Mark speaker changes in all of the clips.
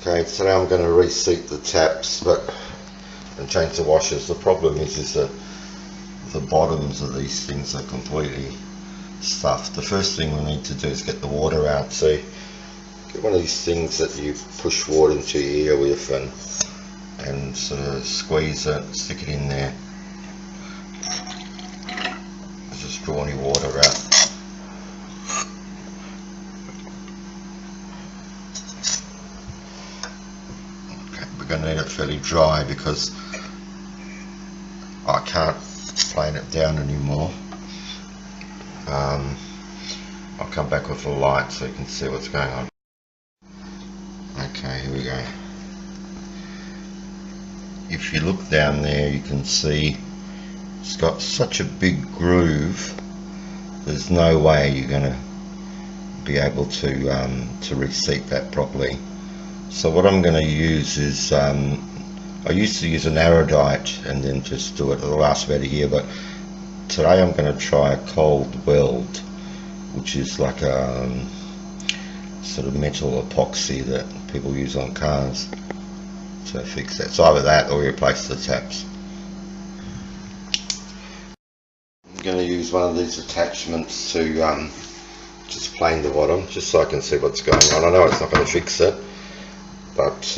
Speaker 1: Okay, today I'm going to reseat the taps and change the washers. The problem is that the bottoms of these things are completely stuffed. The first thing we need to do is get the water out. So get one of these things that you push water into your ear with and sort of squeeze it, stick it in there. Just draw any water out. We're going to need it fairly dry because I can't plane it down anymore. I'll come back with a light so you can see what's going on. Okay, here we go. If you look down there, you can see it's got such a big groove. There's no way you're going to be able to reseat that properly. So what I'm going to use is, I used to use an erudite and then just do it. It'll last about a year, but today I'm going to try a cold weld, which is like a sort of metal epoxy that people use on cars to fix that. So either that or replace the taps. I'm going to use one of these attachments to just plane the bottom, just so I can see what's going on. I know it's not going to fix it, but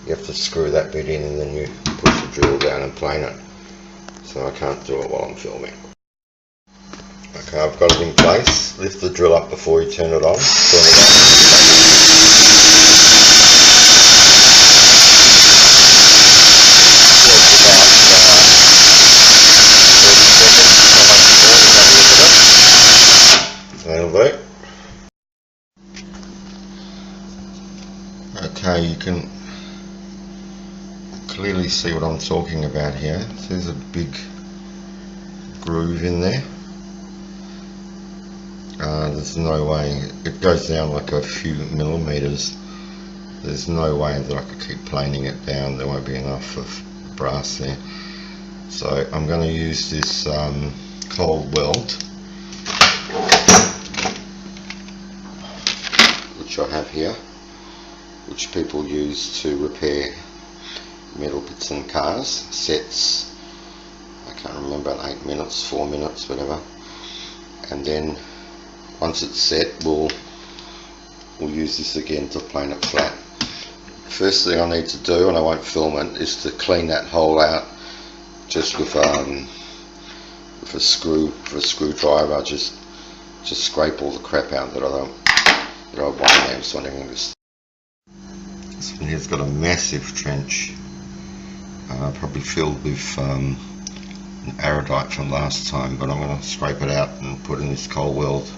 Speaker 1: you have to screw that bit in and then you push the drill down and plane it. So I can't do it while I'm filming. Okay, I've got it in place. Lift the drill up before you turn it on. Turn it on. That'll do. Okay, you can clearly see what I'm talking about here. So there's a big groove in there. There's no way, it goes down like a few millimeters. There's no way that I could keep planing it down. There won't be enough of brass there. So I'm going to use this cold weld, which I have here, which people use to repair metal bits in cars, sets. I can't remember, 8 minutes, 4 minutes, whatever. And then once it's set, we'll use this again to plane it flat. First thing I need to do, and I won't film it, is to clean that hole out just with a screwdriver. Just scrape all the crap out that I want there. So this one here's got a massive trench, probably filled with an erudite from last time, but I'm going to scrape it out and put in this cold weld.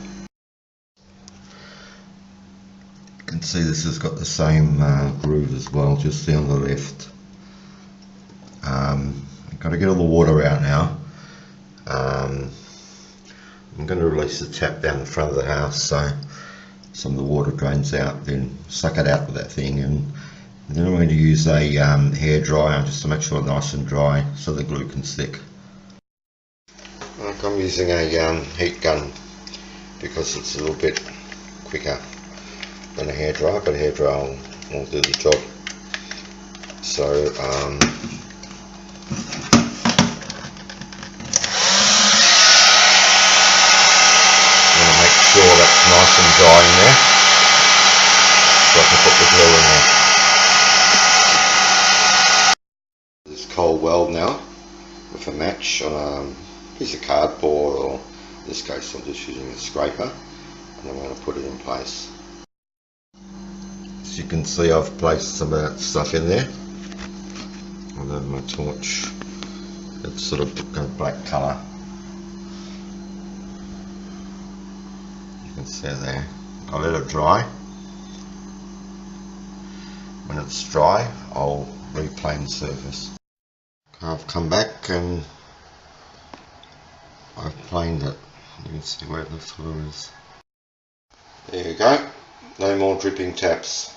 Speaker 1: You can see this has got the same groove as well, just down the left. I've got to get all the water out now. I'm going to release the tap down the front of the house so some of the water drains out, then suck it out with that thing, and then I'm going to use a hair dryer just to make sure it's nice and dry so the glue can stick. I'm using a heat gun because it's a little bit quicker than a hair dryer, but a hair dryer will do the job. So make sure that's nice and dry in there so I can put the glue in there. This cold weld now with a match on a piece of cardboard, or in this case I'm just using a scraper, and I'm going to put it in place. As you can see, I've placed some of that stuff in there. I'll have my torch. It's sort of got a black colour. You can see it there. I'll let it dry. When it's dry, I'll replane the surface. I've come back and I've planed it. You can see where the fluid is. There you go. No more dripping taps.